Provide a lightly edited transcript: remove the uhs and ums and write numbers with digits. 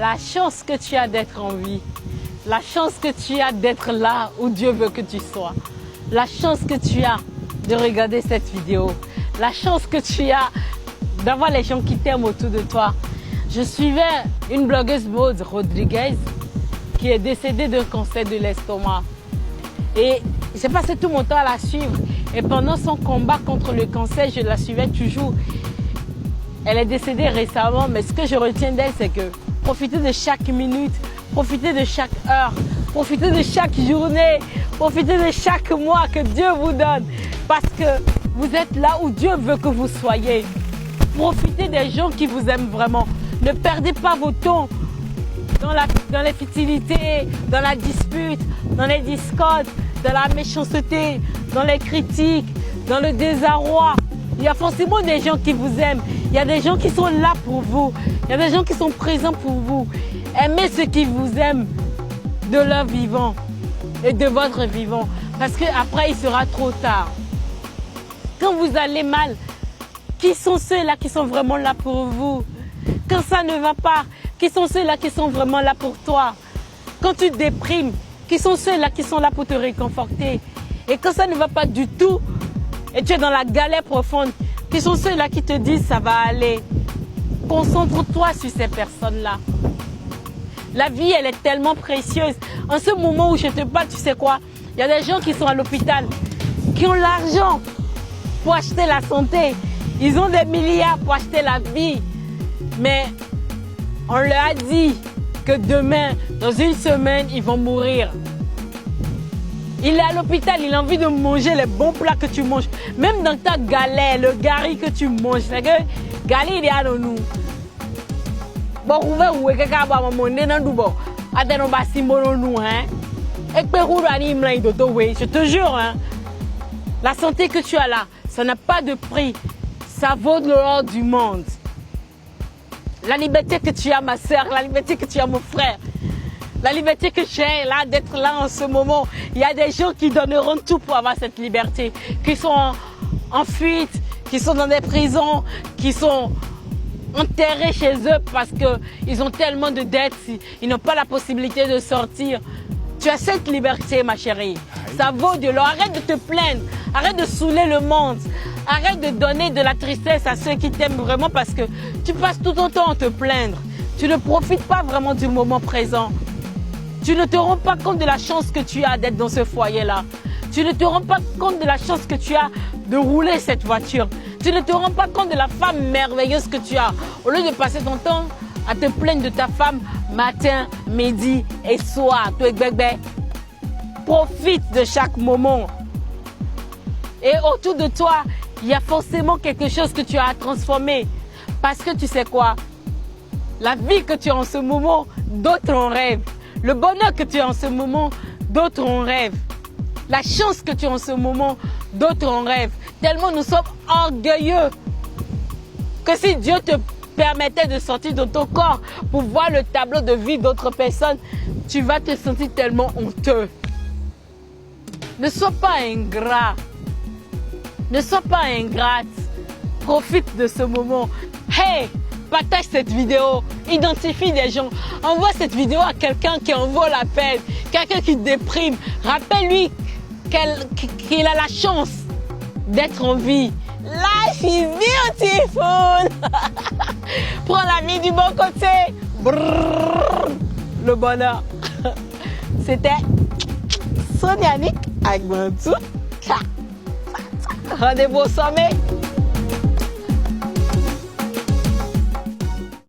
la chance que tu as d'être en vie, la chance que tu as d'être là où Dieu veut que tu sois, la chance que tu as de regarder cette vidéo, la chance que tu as d'avoir les gens qui t'aiment autour de toi. Je suivais une blogueuse Maud Rodriguez qui est décédée d'un cancer de l'estomac. Et j'ai passé tout mon temps à la suivre. Et pendant son combat contre le cancer, je la suivais toujours. Elle est décédée récemment, mais ce que je retiens d'elle, c'est que profitez de chaque minute, profitez de chaque heure, profitez de chaque journée, profitez de chaque mois que Dieu vous donne. Parce que vous êtes là où Dieu veut que vous soyez. Profitez des gens qui vous aiment vraiment. Ne perdez pas vos temps dans les futilités, dans la dispute, dans les discordes, dans la méchanceté, dans les critiques, dans le désarroi. Il y a forcément des gens qui vous aiment. Il y a des gens qui sont là pour vous. Il y a des gens qui sont présents pour vous. Aimez ceux qui vous aiment de leur vivant et de votre vivant. Parce qu'après, il sera trop tard. Quand vous allez mal, qui sont ceux-là qui sont vraiment là pour vous? Quand ça ne va pas, qui sont ceux-là qui sont vraiment là pour toi? Quand tu déprimes, qui sont ceux-là qui sont là pour te réconforter? Et quand ça ne va pas du tout, et tu es dans la galère profonde, qui sont ceux-là qui te disent ça va aller? Concentre-toi sur ces personnes-là. La vie, elle est tellement précieuse. En ce moment où je te parle, tu sais quoi? Il y a des gens qui sont à l'hôpital, qui ont l'argent pour acheter la santé. Ils ont des milliards pour acheter la vie. Mais on leur a dit que demain, dans une semaine, ils vont mourir. Il est à l'hôpital, il a envie de manger les bons plats que tu manges. Même dans ta galère, le gari que tu manges. C'est que gari, il est à nous. Bon, vous voyez, je te jure, hein, la santé que tu as là, ça n'a pas de prix. Ça vaut de l'or du monde. La liberté que tu as, ma soeur, la liberté que tu as, mon frère, la liberté que j'ai là d'être là en ce moment. Il y a des gens qui donneront tout pour avoir cette liberté, qui sont en fuite, qui sont dans des prisons, qui sont enterrés chez eux parce qu'ils ont tellement de dettes, ils n'ont pas la possibilité de sortir. Tu as cette liberté, ma chérie. Ça vaut de l'or. Arrête de te plaindre. Arrête de saouler le monde. Arrête de donner de la tristesse à ceux qui t'aiment vraiment parce que tu passes tout ton temps à te plaindre. Tu ne profites pas vraiment du moment présent. Tu ne te rends pas compte de la chance que tu as d'être dans ce foyer-là. Tu ne te rends pas compte de la chance que tu as de rouler cette voiture. Tu ne te rends pas compte de la femme merveilleuse que tu as. Au lieu de passer ton temps à te plaindre de ta femme matin, midi et soir. Profite de chaque moment. Et autour de toi, il y a forcément quelque chose que tu as à transformer. Parce que tu sais quoi? La vie que tu as en ce moment, d'autres en rêvent. Le bonheur que tu as en ce moment, d'autres en rêvent. La chance que tu as en ce moment, d'autres en rêvent. Tellement nous sommes orgueilleux que si Dieu te permettait de sortir de ton corps pour voir le tableau de vie d'autres personnes, tu vas te sentir tellement honteux. Ne sois pas ingrat. Ne sois pas ingrate. Profite de ce moment. Hey, partage cette vidéo. Identifie des gens. Envoie cette vidéo à quelqu'un qui en vaut la peine. Quelqu'un qui déprime. Rappelle-lui qu'il a la chance d'être en vie. Life is beautiful. Prends la vie du bon côté. Brrr, le bonheur. C'était Sonia Nick avec Mantou. Rendez-vous au sommet.